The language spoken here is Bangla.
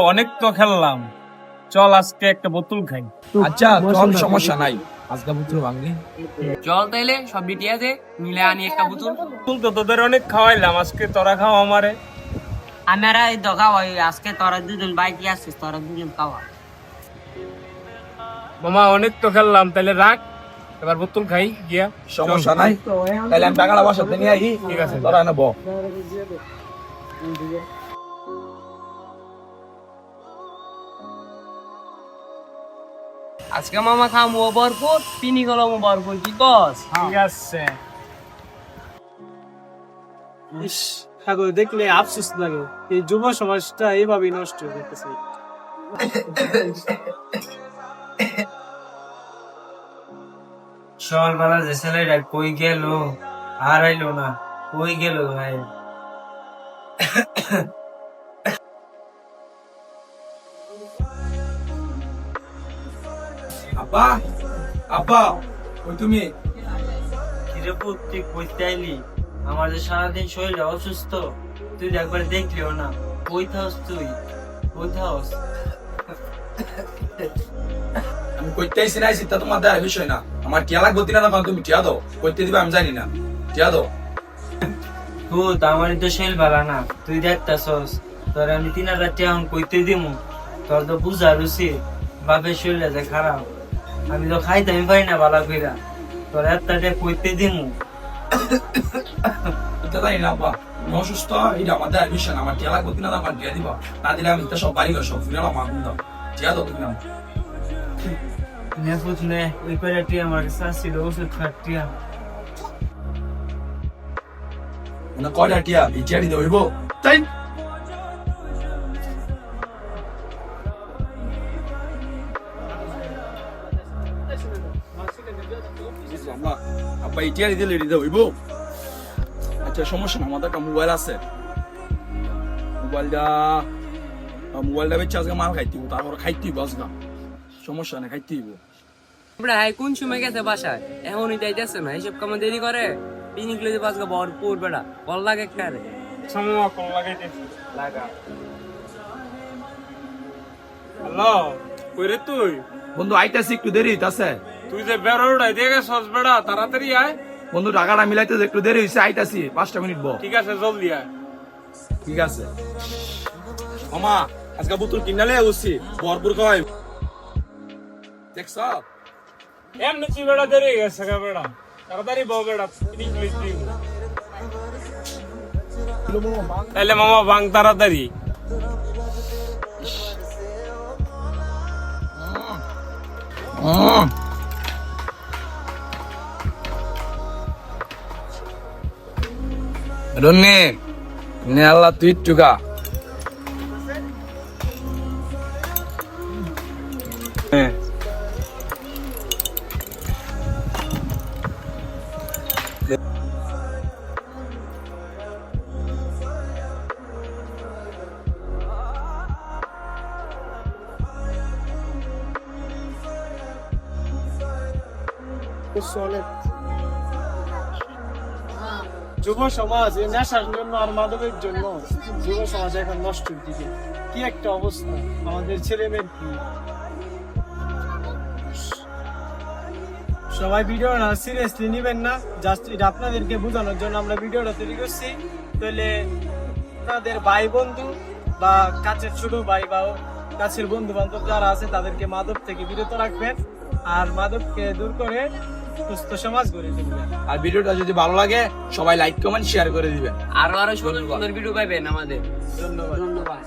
অনেক তো খেললাম, চল আজকে একটা বোতল খাই। আচ্ছা চল, সমস্যা নাই, আজকে বোতল ভাঙি। চল তাইলে সব বিটি আছে মিলে আনি একটা বোতল। বোতল তো তোদের অনেক খাওয়াইলাম, আজকে তোরা খাও আমারে। আমরা এই তো খাওয়াই, আজকে তোরা দুজন বাইকে আসছিস, তোরা দুজন খাওয়া। মামা অনেক তো খেললাম, তাহলে রাখ, এবার বোতল খাই গিয়া। সমস্যা নাই, তাহলে আমি টাকাটা বাসাতে নিয়ে আই। ঠিক আছে, তোরা নেব। আজকে মামা খামো ভরপুর, পিনি গলম ভরপুর, কি কস? ঠিক আছে। ইস, ঠাকুর দেখলে আফসোস লাগে, এই যুব সমাজটা এইভাবেই নষ্ট হয়ে যেতেছে। সকালবেলা যে ছেলেটা কই গেল, আর আইলো না, কই গেল ভাই? আব্বা, আব্বা, ওই তুমি? কিরে পুত, তুই কইতে আইলি? আমার যে সারাদিন শরীরটা অসুস্থ, তুই একবার দেখলিও না। কই থাকস তুই? কই থাকস? আমি কইতে আইছি না, আইছি তা তোমার দেওয়ার বিষয় না। আমার টিয়া লাগবো দিনা না, তুমি টিয়া দাও। কইতে দিবে আমি জানি না, টিয়া দাও। পুত, আমারই তো শরীর ভালো না, তুই দেখতাছস। তোর আমি 3000 টাকা কইতে দিমু? তোর তো বুঝা রুচি, বাপের শরীরটা যে খারাপ, আমি তো খাইতে আমি পারি না ভালো কইরা। তোর একটা টাকা কইতে দিমু? এটা জানি না আব্বা, তুমি অসুস্থ, এটা আমার দেওয়ার বিষয় না। আমার টিয়া লাগবো দিনা না, আমার টিয়া দিবা। না দিলে আমি সব বাড়ি ঘর সব ফিরে আমার দাও। টিয়া দাও তুমি আমার। নে পুত নে, ওই কয়টা টিয়া আমার কাছে আসছিল, ওষুধ খাটিয়া। মানে কয়টা টিয়া? এই টিয়া দিতে হইব তাই? আব্বা, আব্বা এই টিয়া দিলে দিতে হইব? আচ্ছা সমস্যা না, আমাদের একটা মোবাইল আছে। মোবাইলটা বেচে আজকে মাল খাইতে হইব, তারপরে খাইতে হইব আজকে। সমস্যা না, খাইতে হইব। আমরা হাই কোন সময় গেছে বাসায়, এখনই যাইতেছে না, এইসব কামে দেরি করে। পিনি গুলো যে বাজকে ভরপুর বেড়া, কল লাগে একটা রে। সময় কল লাগাইতেছি, লাগা। হ্যালো, কই রে তুই? বন্ধু আইতাছি, একটু দেরি হইতাছে। তুই যে বেরোড়াই দিয়ে গেছস বেড়া, তাড়াতাড়ি আয়। বন্ধু টাকাটা মিলাইতে একটু দেরি হইছে, আইতাছি 5টা মিনিট বল। ঠিক আছে, জলদি আয়। ঠিক আছে মামা, আজকে বোতল কিনালে আসছি, ভরপুর খাওয়াই। দেখছ এমনি তুই বেড়া দেরি হয়ে গেছে গা বেড়া, তাড়াতাড়ি বউ বেড়া, ইংলিশ দিই। তাইলে মামা বাং তাড়াতাড়ি। রন্নে নে আল্লাহ তুই টুকা। যুব সমাজ এই নেশার জন্য আর মাদকের জন্য যুব সমাজ এখন নষ্টের দিকে। কি একটা অবস্থা আমাদের ছেলে মেয়ের। কি সবাই ভিডিওটা সিরিয়াসলি নিবেন না, জাস্ট এটা আপনাদেরকে বোঝানোর জন্য আমরা ভিডিওটা তৈরি করছি। তাহলে তাদের ভাই বন্ধু বা কাছের ছোট ভাই বা কাছের বন্ধু বান্ধব যারা আছে তাদেরকে মাদক থেকে বিরত রাখবেন, আর মাদককে দূর করে সুস্থ সমাজ গড়ে তুলবেন। আর ভিডিওটা যদি ভালো লাগে সবাই লাইক কমেন্ট শেয়ার করে দিবেন। আরো আরো সুন্দর সুন্দর ভিডিও পাইবেন আমাদের। ধন্যবাদ। ধন্যবাদ।